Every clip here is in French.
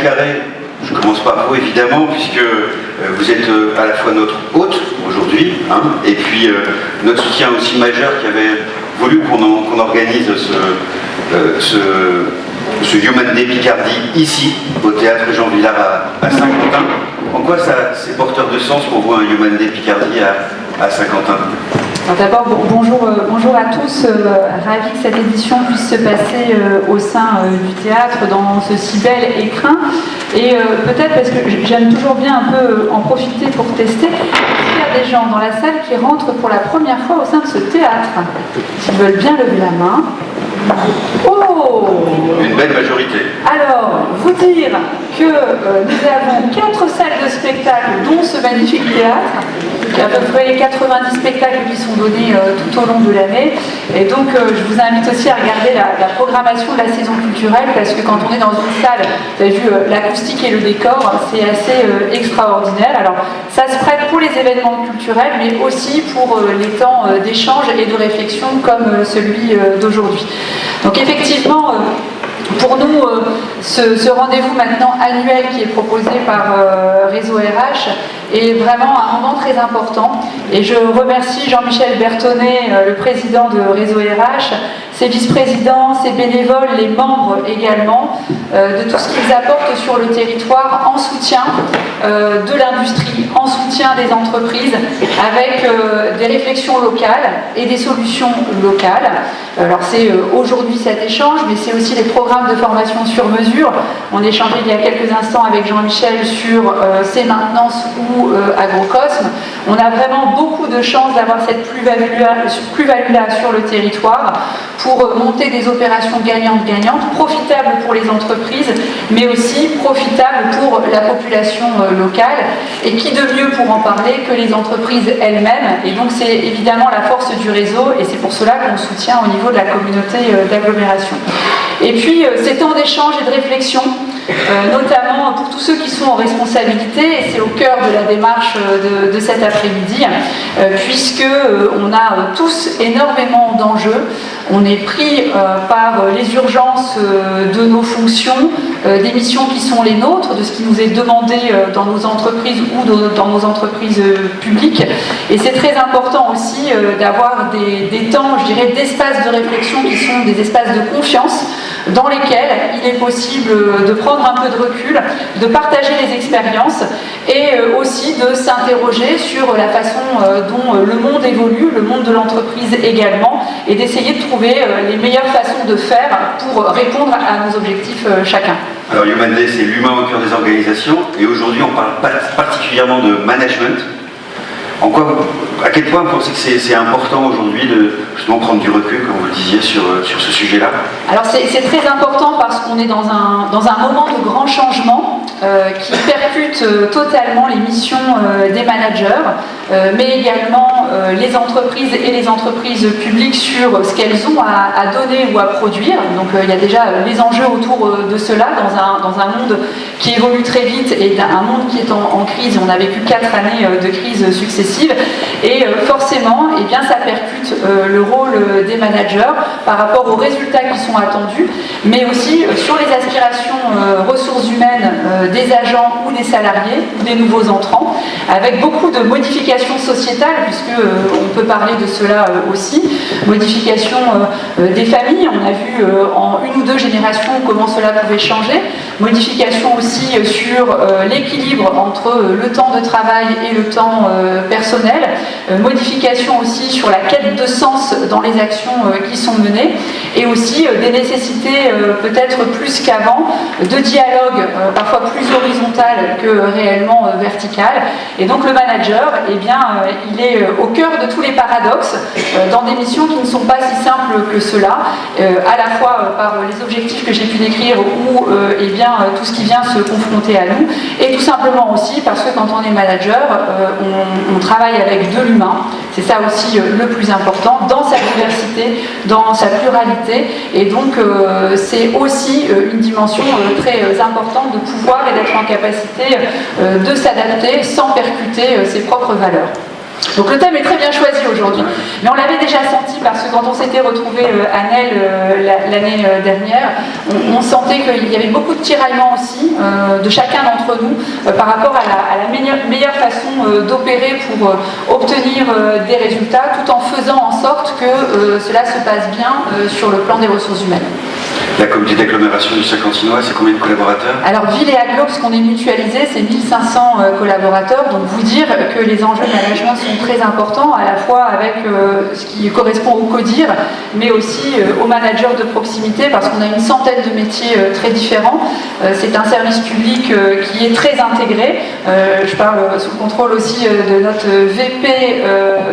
Carré, je ne commence par vous évidemment, puisque vous êtes à la fois notre hôte aujourd'hui, hein, et puis notre soutien aussi majeur qui avait voulu qu'on organise ce Human Day Picardie ici, au théâtre Jean Vilar à Saint-Quentin. En quoi c'est porteur de sens pour vous un Human Day Picardie à Saint-Quentin? D'abord, bonjour à tous. Ravi que cette édition puisse se passer au sein du théâtre dans ce si bel écrin. Et peut-être parce que j'aime toujours bien un peu en profiter pour tester, s'il y a des gens dans la salle qui rentrent pour la première fois au sein de ce théâtre, s'ils veulent bien lever la main. Oh! Une belle majorité. Alors, vous dire que nous avons 4 salles de spectacle, dont ce magnifique théâtre. Il y a à peu près 90 spectacles qui sont donnés tout au long de l'année. Et donc, je vous invite aussi à regarder la programmation de la saison culturelle, parce que quand on est dans une salle, vous avez vu l'acoustique et le décor, c'est assez extraordinaire. Alors, ça se prête pour les événements culturels, mais aussi pour les temps d'échange et de réflexion comme celui d'aujourd'hui. Donc, effectivement, pour nous, ce rendez-vous maintenant annuel qui est proposé par Réseau RH est vraiment un moment très important. Et je remercie Jean-Michel Bertonnet, le président de Réseau RH, ses vice-présidents, ses bénévoles, les membres également, de tout ce qu'ils apportent sur le territoire en soutien de l'industrie, en soutien des entreprises, avec des réflexions locales et des solutions locales. Alors c'est aujourd'hui cet échange, mais c'est aussi les programmes de formation sur mesure. On échangeait il y a quelques instants avec Jean-Michel sur ces maintenances ou Agrocosme. On a vraiment beaucoup de chance d'avoir cette plus-value-là sur le territoire pour monter des opérations gagnantes-gagnantes, profitables pour les entreprises, mais aussi profitables pour la population locale. Et qui de mieux pour en parler que les entreprises elles-mêmes. Et donc c'est évidemment la force du réseau, et c'est pour cela qu'on soutient au niveau de la communauté d'agglomération. Et puis ces temps d'échange et de réflexion, notamment pour tous ceux qui sont en responsabilité, et c'est au cœur de la démarche de cet après-midi, puisque on a tous énormément d'enjeux. On est pris par les urgences de nos fonctions, des missions qui sont les nôtres, de ce qui nous est demandé dans nos entreprises ou dans nos entreprises publiques. Et c'est très important aussi d'avoir des temps, je dirais, d'espaces de réflexion qui sont des espaces de confiance, dans lesquels il est possible de prendre un peu de recul, de partager les expériences et aussi de s'interroger sur la façon dont le monde évolue, le monde de l'entreprise également, et d'essayer de trouver les meilleures façons de faire pour répondre à nos objectifs chacun. Alors Human Day, c'est l'humain au cœur des organisations, et aujourd'hui on parle particulièrement de management. À quel point vous pensez que c'est important aujourd'hui de justement prendre du recul, comme vous le disiez, sur ce sujet-là? Alors c'est très important parce qu'on est dans un moment de grand changement qui percute totalement les missions des managers, mais également les entreprises et les entreprises publiques sur ce qu'elles ont à donner ou à produire. Donc il y a déjà les enjeux autour de cela dans un monde qui évolue très vite et un monde qui est en crise. On a vécu 4 années de crise successive. Et forcément, eh bien, ça percute le rôle des managers par rapport aux résultats qui sont attendus, mais aussi sur les aspirations ressources humaines des agents ou des salariés ou des nouveaux entrants, avec beaucoup de modifications sociétales, puisque on peut parler de cela aussi, modification des familles. On a vu en 1 ou 2 générations comment cela pouvait changer, modification aussi sur l'équilibre entre le temps de travail et le temps personnel, modification aussi sur la quête de sens dans les actions qui sont menées, et aussi des nécessités peut-être plus qu'avant de dialogue parfois plus horizontal que réellement vertical. Et donc le manager, eh bien, il est au cœur de tous les paradoxes dans des missions qui ne sont pas si simples que cela, à la fois par les objectifs que j'ai pu décrire ou eh bien, tout ce qui vient se confronter à nous, et tout simplement aussi parce que quand on est manager, on travaille avec de l'humain. C'est ça aussi le plus important, dans sa diversité, dans sa pluralité, et donc c'est aussi une dimension très importante de pouvoir et d'être en capacité de s'adapter sans percuter ses propres valeurs. Donc le thème est très bien choisi aujourd'hui, mais on l'avait déjà senti parce que quand on s'était retrouvé à Nesle l'année dernière, on sentait qu'il y avait beaucoup de tiraillements aussi de chacun d'entre nous par rapport à la meilleure façon d'opérer pour obtenir des résultats tout en faisant en sorte que cela se passe bien sur le plan des ressources humaines. La communauté d'agglomération du Saint-Quentinois, c'est combien de collaborateurs? Alors, ville et agglo, ce qu'on est mutualisé, c'est 1500 collaborateurs. Donc, vous dire que les enjeux de management sont très importants, à la fois avec ce qui correspond au CODIR, mais aussi aux managers de proximité, parce qu'on a une centaine de métiers très différents. C'est un service public qui est très intégré. Je parle sous le contrôle aussi de notre VP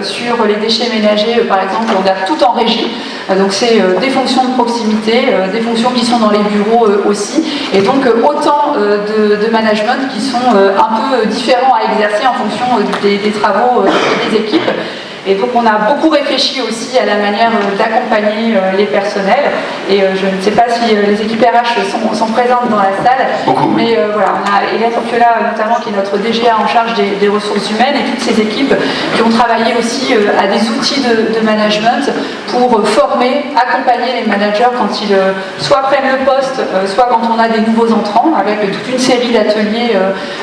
sur les déchets ménagers, par exemple. On a tout en régie. Donc, c'est des fonctions de proximité, des fonctions qui sont dans les bureaux aussi, et donc autant de management qui sont un peu différents à exercer en fonction des travaux des équipes. Et donc on a beaucoup réfléchi aussi à la manière d'accompagner les personnels. Et je ne sais pas si les équipes RH sont présentes dans la salle. Beaucoup. Mais voilà, on a Hélène Orpiola notamment qui est notre DGA en charge des ressources humaines et toutes ces équipes qui ont travaillé aussi à des outils de management pour former, accompagner les managers quand ils soit prennent le poste, soit quand on a des nouveaux entrants, avec toute une série d'ateliers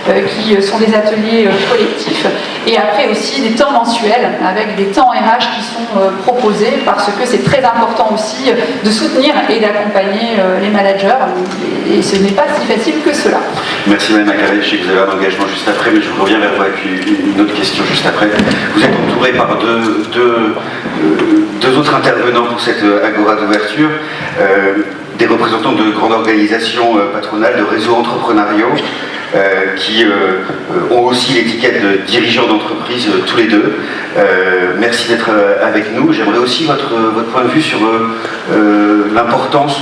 qui sont des ateliers collectifs. Et après aussi des temps mensuels avec des temps RH qui sont proposés parce que c'est très important aussi de soutenir et d'accompagner les managers et ce n'est pas si facile que cela. Merci Mme Macaré, je sais que vous avez un engagement juste après, mais je reviens vers vous avec une autre question juste après. Vous êtes entouré par deux autres intervenants pour cette agora d'ouverture, des représentants de grandes organisations patronales, de réseaux entrepreneuriaux, qui ont aussi l'étiquette de dirigeants d'entreprise tous les deux. Merci d'être avec nous. J'aimerais aussi votre point de vue sur l'importance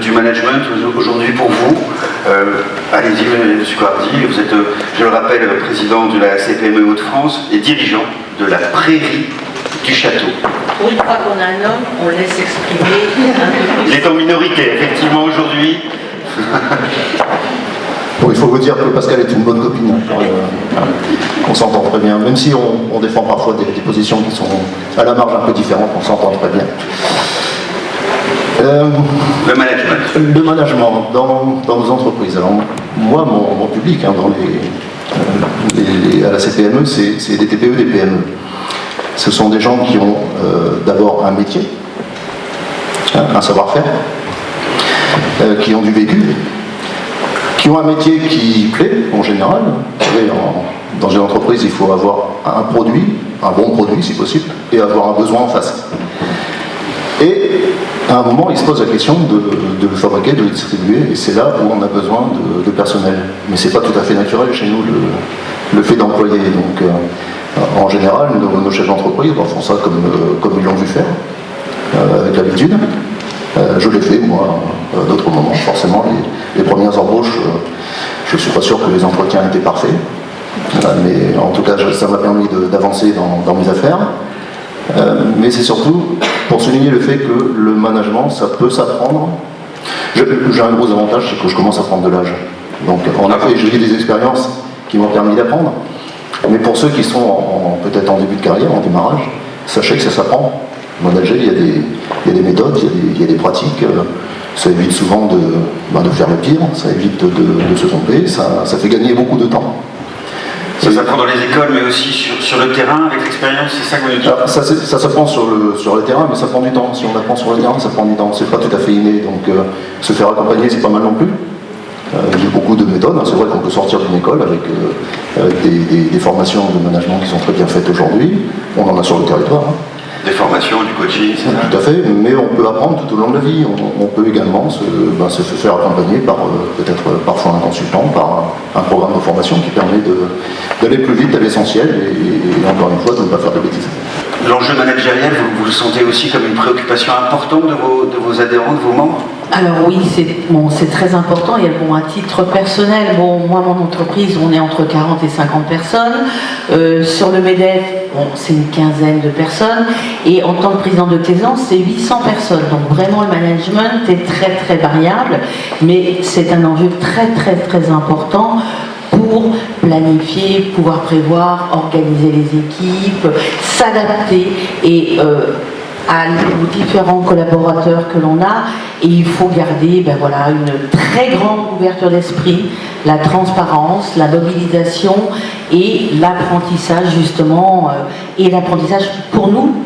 du management aujourd'hui pour vous. Allez-y, M. Coardi, vous êtes, je le rappelle, président de la CPME Hauts-de-France et dirigeant de la Prairie du Château. Pour une fois qu'on a un homme, on laisse exprimer un peu plus. Il est en minorité, effectivement, aujourd'hui. Bon, il faut vous dire que Pascal est une bonne copine. On s'entend très bien, même si on défend parfois des positions qui sont à la marge un peu différentes, on s'entend très bien. Le management. Le management dans nos entreprises. Alors, moi, mon public à la CPME, c'est des TPE, des PME. Ce sont des gens qui ont d'abord un métier, un savoir-faire, qui ont du vécu, qui ont un métier qui plaît en général. Vous savez, dans une entreprise, il faut avoir un produit, un bon produit si possible, et avoir un besoin en face. Et à un moment, il se pose la question de le fabriquer, de le distribuer, et c'est là où on a besoin de personnel. Mais c'est pas tout à fait naturel chez nous le fait d'employer. Donc, en général, nos chefs d'entreprise font ça comme ils l'ont vu faire, avec l'habitude. Je l'ai fait, moi, à d'autres moments. Forcément, les premières embauches, je ne suis pas sûr que les entretiens étaient parfaits. Mais en tout cas, ça m'a permis d'avancer dans mes affaires. Mais c'est surtout pour souligner le fait que le management, ça peut s'apprendre. J'ai un gros avantage, c'est que je commence à prendre de l'âge. Donc, en effet, j'ai eu des expériences qui m'ont permis d'apprendre. Mais pour ceux qui sont peut-être en début de carrière, en démarrage, sachez que ça s'apprend. Manager, il y a des méthodes, il y a des pratiques. Ça évite souvent de faire le pire, ça évite de se tromper, ça fait gagner beaucoup de temps. Ça s'apprend dans les écoles, mais aussi sur le terrain, avec l'expérience, c'est ça que vous nous dites? Ça s'apprend sur le terrain, mais ça prend du temps. Si on apprend sur le terrain, ça prend du temps. C'est pas tout à fait inné, donc se faire accompagner, c'est pas mal non plus. Il y a beaucoup de méthodes. C'est vrai qu'on peut sortir d'une école avec des formations de management qui sont très bien faites aujourd'hui. On en a sur le territoire. Des formations, du coaching, c'est ça? Tout à fait, mais on peut apprendre tout au long de la vie. On peut également se faire accompagner par peut-être parfois un consultant, par un programme de formation qui permet d'aller plus vite à l'essentiel et encore une fois de ne pas faire de bêtises. L'enjeu managériel, vous le sentez aussi comme une préoccupation importante de vos adhérents, de vos membres? Alors oui, c'est très important. Et bon, à titre personnel, moi, mon entreprise, on est entre 40 et 50 personnes. Sur le MEDEF, c'est une quinzaine de personnes. Et en tant que président de Taisance, c'est 800 personnes. Donc vraiment, le management est très, très variable. Mais c'est un enjeu très, très, très important pour planifier, pouvoir prévoir, organiser les équipes, s'adapter et aux différents collaborateurs que l'on a, et il faut garder voilà, une très grande ouverture d'esprit, la transparence, la mobilisation et l'apprentissage justement, et l'apprentissage pour nous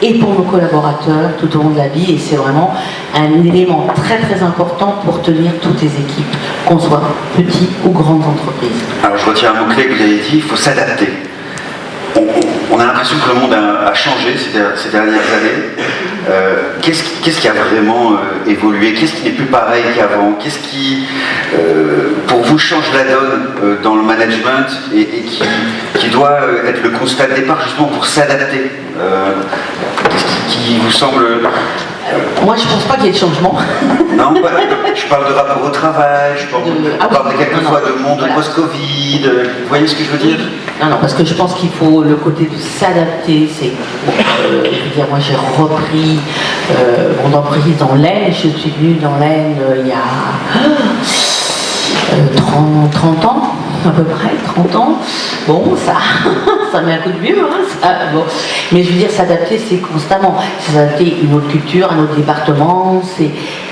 et pour nos collaborateurs tout au long de la vie, et c'est vraiment un élément très très important pour tenir toutes les équipes, qu'on soit petites ou grandes entreprises. Alors je retiens un mot-clé que vous avez dit, il faut s'adapter. On a l'impression que le monde a changé ces dernières années. Qu'est-ce qui a vraiment évolué? Qu'est-ce qui n'est plus pareil qu'avant? Qu'est-ce qui, pour vous, change la donne dans le management et qui doit être le constat de départ justement pour s'adapter? Qu'est-ce qui vous semble... Moi, je ne pense pas qu'il y ait de changement. Non, je parle de rapport au travail, je parle quelquefois de monde post-Covid, vous voyez ce que je veux dire? Non, parce que je pense qu'il faut le côté de s'adapter. C'est, je veux dire, moi j'ai repris mon entreprise dans l'Aisne, je suis venue dans l'Aisne il y a 30 ans, à peu près, 30 ans. Bon, ça met un coup de vieux, bon. Mais je veux dire, s'adapter, c'est constamment. S'adapter à une autre culture, à un autre département,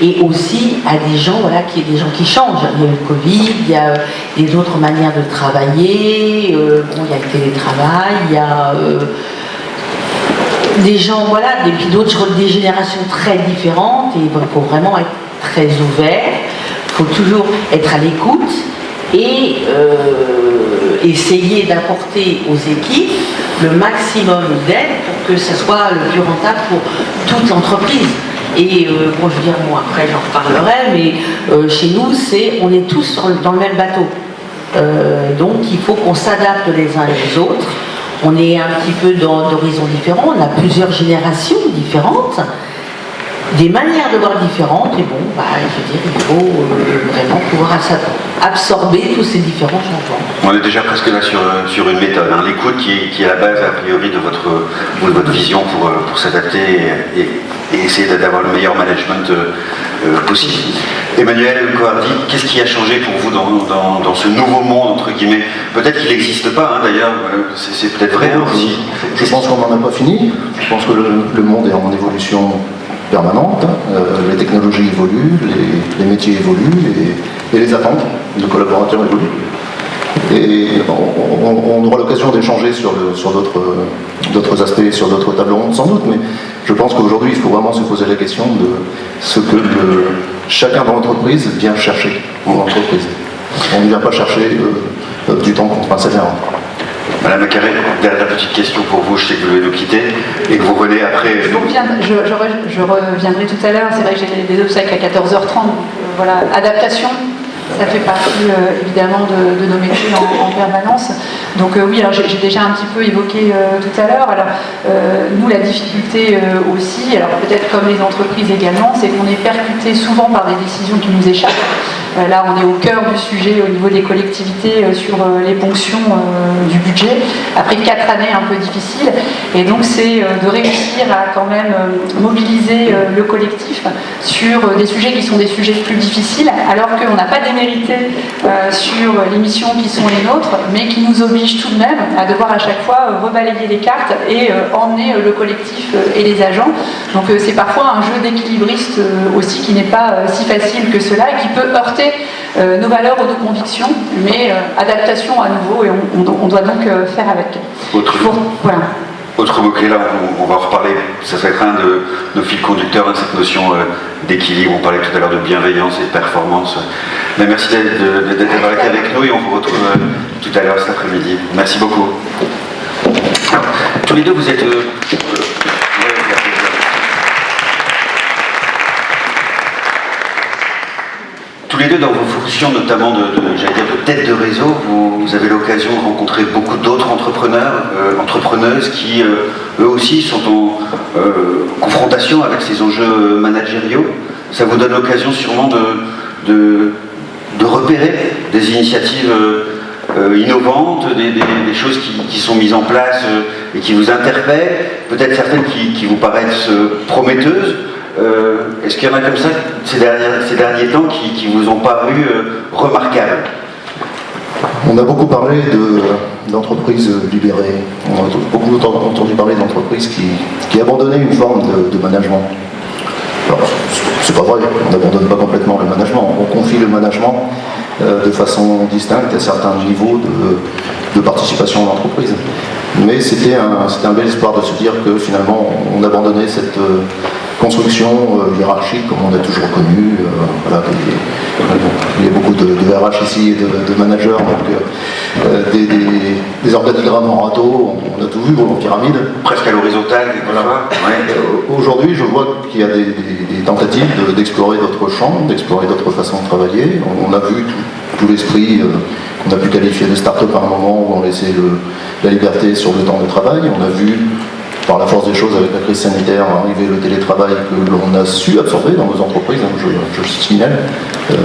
et aussi à des gens, voilà, des gens qui changent. Il y a eu le Covid, il y a des autres manières de travailler, il y a le télétravail, il y a des gens, voilà, et puis d'autres, des générations très différentes, et il faut vraiment être très ouvert, il faut toujours être à l'écoute, et essayer d'apporter aux équipes le maximum d'aide pour que ce soit le plus rentable pour toute l'entreprise. Et bon, je veux dire, bon, après j'en reparlerai, mais chez nous, on est tous dans le même bateau. Donc il faut qu'on s'adapte les uns les autres. On est un petit peu d'horizons différents, on a plusieurs générations différentes, des manières de voir différentes, et bon, je veux dire, il faut vraiment pouvoir absorber tous ces différents changements. On est déjà presque là sur une méthode, hein. L'écoute qui est la base a priori de votre vision pour s'adapter et essayer d'avoir le meilleur management possible. Emmanuel Coardi, qu'est-ce qui a changé pour vous dans ce nouveau monde, entre guillemets? Peut-être qu'il n'existe pas, hein, d'ailleurs, c'est peut-être vrai aussi. Je pense qu'on n'en a pas fini. Je pense que le monde est en évolution permanente, les technologies évoluent, les métiers évoluent et les attentes de collaborateurs évoluent. Et on aura l'occasion d'échanger sur d'autres aspects, sur d'autres tables rondes sans doute, mais je pense qu'aujourd'hui il faut vraiment se poser la question de ce que chacun dans l'entreprise vient chercher dans l'entreprise. On ne vient pas chercher du temps contre un salaire. Madame Macaré, dernière petite question pour vous, je sais que vous devez nous quitter et que vous revenez après. Je reviendrai tout à l'heure, c'est vrai que j'ai des obsèques à 14h30, voilà, adaptation, ça fait partie évidemment de nos métiers en permanence. Donc oui, alors j'ai déjà un petit peu évoqué tout à l'heure, alors nous la difficulté aussi, alors peut-être comme les entreprises également, c'est qu'on est percuté souvent par des décisions qui nous échappent. Là, on est au cœur du sujet au niveau des collectivités sur les ponctions du budget, après 4 années un peu difficiles. Et donc, c'est de réussir à quand même mobiliser le collectif sur des sujets qui sont des sujets plus difficiles, alors qu'on n'a pas démérité sur les missions qui sont les nôtres, mais qui nous obligent tout de même à devoir à chaque fois rebalayer les cartes et emmener le collectif et les agents. Donc, c'est parfois un jeu d'équilibriste aussi qui n'est pas si facile que cela et qui peut heurter nos valeurs ou nos convictions, mais adaptation à nouveau, et on doit donc faire avec. Voilà. Autre mot-clé, là, on va en reparler, ça va être un de nos fils conducteurs, cette notion d'équilibre. On parlait tout à l'heure de bienveillance et de performance. Mais merci d'être été avec nous et on vous retrouve tout à l'heure cet après-midi. Merci beaucoup. Alors, tous les deux, vous êtes... tous les deux, dans vos fonctions, notamment de tête de réseau, vous avez l'occasion de rencontrer beaucoup d'autres entrepreneurs, entrepreneuses qui, eux aussi, sont en confrontation avec ces enjeux managériaux. Ça vous donne l'occasion sûrement de repérer des initiatives innovantes, des choses qui sont mises en place et qui vous interpellent, peut-être certaines qui vous paraissent prometteuses. Est-ce qu'il y en a comme ça ces derniers temps qui vous ont paru remarquables? On a beaucoup parlé d'entreprises libérées, on a beaucoup entendu parler d'entreprises qui abandonnaient une forme de management. Alors, c'est pas vrai, on n'abandonne pas complètement le management, on confie le management de façon distincte à certains niveaux de participation en entreprise. Mais c'était un bel espoir de se dire que finalement on abandonnait cette construction hiérarchique comme on a toujours connu. Voilà, il y a beaucoup de RH ici et de managers, donc des organigrammes en râteau, on a tout vu en pyramide. Presque à l'horizontale, voilà. Ouais. Aujourd'hui, je vois qu'il y a des tentatives d'explorer d'autres champs, d'explorer d'autres façons de travailler. On a vu tout l'esprit qu'on a pu qualifier de start-up à un moment où on laissait la liberté sur le temps de travail. On a vu, par la force des choses, avec la crise sanitaire, arriver le télétravail que l'on a su absorber dans nos entreprises. Je le signale. Il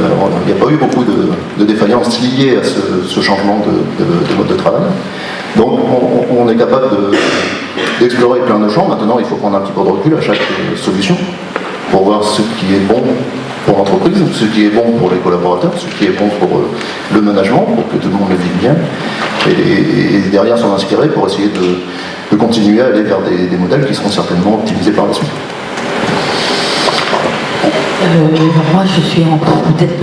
n'y a pas eu beaucoup de défaillances liées à ce changement de mode de travail. Donc on est capable d'explorer plein de champs. Maintenant, il faut prendre un petit peu de recul à chaque solution pour voir ce qui est bon pour l'entreprise, ce qui est bon pour les collaborateurs, ce qui est bon pour le management, pour que tout le monde le vive bien, et derrière s'en inspirer pour essayer de continuer à aller vers des modèles qui seront certainement optimisés par la suite. Moi, je suis encore peut-être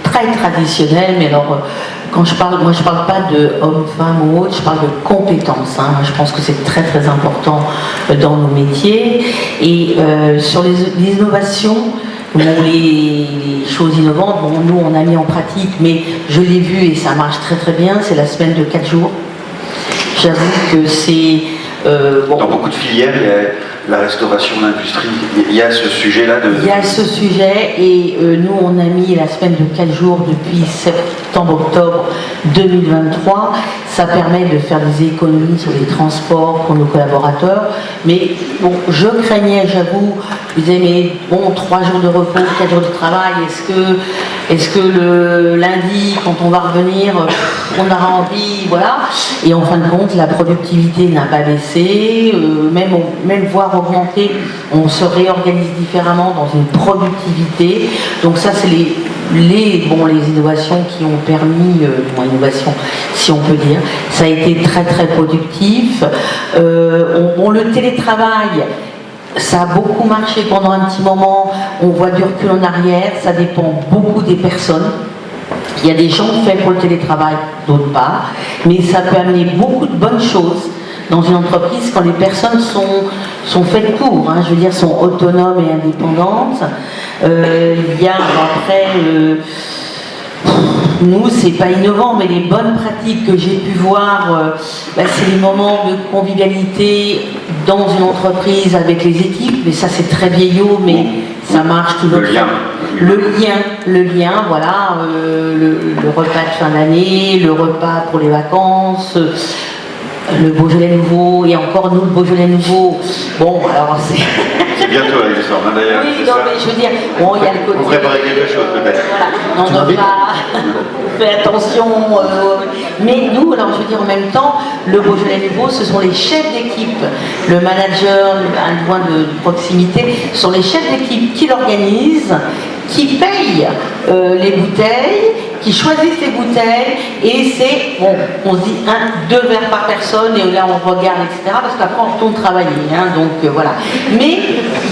très traditionnelle, mais alors, quand je parle, moi je parle pas de homme, femme ou autre, je parle de compétences. Hein. Je pense que c'est très très important dans nos métiers. Et sur les innovations, bon, les choses innovantes, bon, nous on a mis en pratique, mais je l'ai vu et ça marche très très bien, c'est la semaine de 4 jours. J'avoue que c'est... Bon. Dans beaucoup de filières, il y a la restauration, l'industrie, il y a ce sujet-là de... Il y a ce sujet et nous on a mis la semaine de 4 jours depuis septembre-octobre 2023. Ça permet de faire des économies sur les transports pour nos collaborateurs. Mais bon, je craignais, j'avoue, je disais mais bon, 3 jours de repos, 4 jours de travail, est-ce que le lundi, quand on va revenir, on aura envie, voilà. Et en fin de compte, la productivité n'a pas baissé, même voire augmenté. On se réorganise différemment dans une productivité. Donc ça, c'est les innovations qui ont permis, innovation si on peut dire, ça a été très très productif. Le télétravail, ça a beaucoup marché pendant un petit moment, on voit du recul en arrière, ça dépend beaucoup des personnes. Il y a des gens faits pour le télétravail, d'autres pas, mais ça peut amener beaucoup de bonnes choses dans une entreprise quand les personnes sont faites pour, hein, je veux dire, sont autonomes et indépendantes. Il y a après... nous, c'est pas innovant, mais les bonnes pratiques que j'ai pu voir, c'est les moments de convivialité dans une entreprise avec les équipes, mais ça c'est très vieillot, mais ça marche toujours. Le lien, voilà, le repas de fin d'année, le repas pour les vacances, le Beaujolais nouveau, et encore nous le Beaujolais nouveau. Bon, alors c'est... C'est bientôt avec l'histoire, d'ailleurs. Oui, non, mais je veux dire, bon, il y a le côté... Vous préparez quelque chose, peut-être. Voilà, on n'a pas fait attention. Mais nous, alors je veux dire, en même temps, le Beaujolais nouveau, ce sont les chefs d'équipe. Le manager, un point de proximité, ce sont les chefs d'équipe qui l'organisent, qui payent les bouteilles, qui choisissent les bouteilles, et c'est, bon, on se dit 2 verres par personne, et là on regarde, etc., parce qu'après on retourne travailler, hein, donc voilà. Mais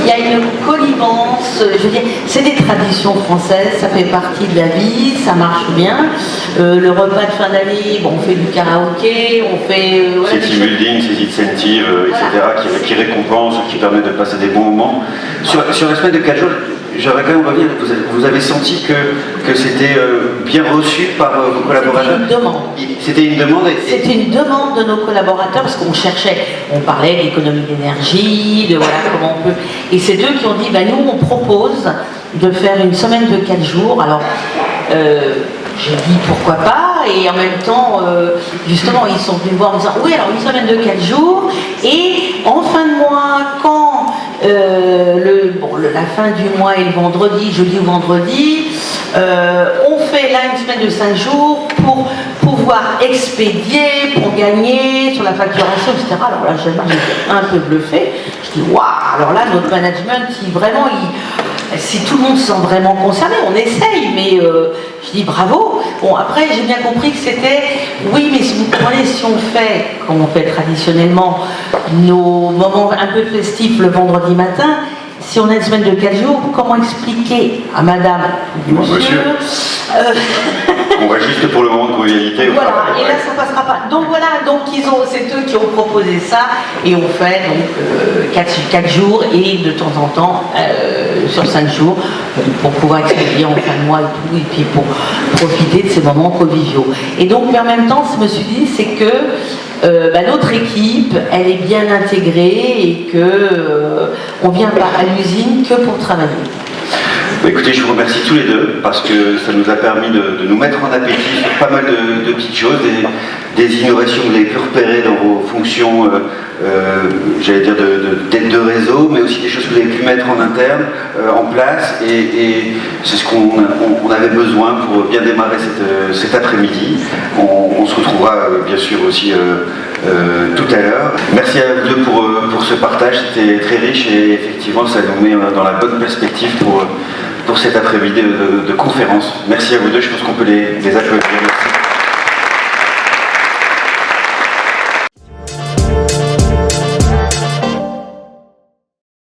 il y a une connivence, je veux dire, c'est des traditions françaises, ça fait partie de la vie, ça marche bien. Le repas de fin d'année, bon, on fait du karaoké, on fait... ces team building, ces incentives, etc., qui récompensent, qui permettent de passer des bons moments. Sur la semaine de 4 jours, j'aurais quand même revenir, vous avez senti que c'était bien reçu par vos collaborateurs? C'était une demande. C'était une demande C'était une demande de nos collaborateurs parce qu'on cherchait, on parlait d'économie d'énergie, de voilà comment on peut. Et c'est eux qui ont dit, nous on propose de faire une semaine de 4 jours. Alors, j'ai dit pourquoi pas, et en même temps, justement, ils sont venus me voir en disant, oui, alors une semaine de 4 jours, et en fin de mois, quand la fin du mois est le vendredi, jeudi ou vendredi, on fait là une semaine de 5 jours pour pouvoir expédier, pour gagner sur la facturation, etc. Alors là, j'étais un peu bluffé. Je dis, waouh, alors là, notre management, vraiment, si tout le monde se sent vraiment concerné, on essaye, mais je dis bravo. Bon, après, j'ai bien compris que c'était, oui, mais si vous prenez, si on fait, comme on fait traditionnellement, nos moments un peu festifs le vendredi matin, si on a une semaine de 4 jours, comment expliquer à madame ou monsieur, on va juste pour le moment de convivialité. Voilà, et là ça passera pas. Donc voilà, donc c'est eux qui ont proposé ça, et on fait donc 4 jours, et de temps en temps, sur 5 jours, pour pouvoir expédier en fin de mois et tout, et puis pour profiter de ces moments conviviaux. Et donc, mais en même temps, je me suis dit, c'est que notre équipe, elle est bien intégrée, et que on vient pas à l'usine que pour travailler. Écoutez, je vous remercie tous les deux parce que ça nous a permis de nous mettre en appétit sur pas mal de petites choses, des innovations que vous avez pu repérer dans vos fonctions, j'allais dire d'aide de réseau, mais aussi des choses que vous avez pu mettre en interne, en place, et c'est ce qu'on avait besoin pour bien démarrer cet après-midi. On se retrouvera bien sûr aussi tout à l'heure. Merci à vous deux pour ce partage, c'était très riche, et effectivement ça nous met dans la bonne perspective pour cet après-midi de conférence. Merci à vous deux, je pense qu'on peut les applaudir. Merci.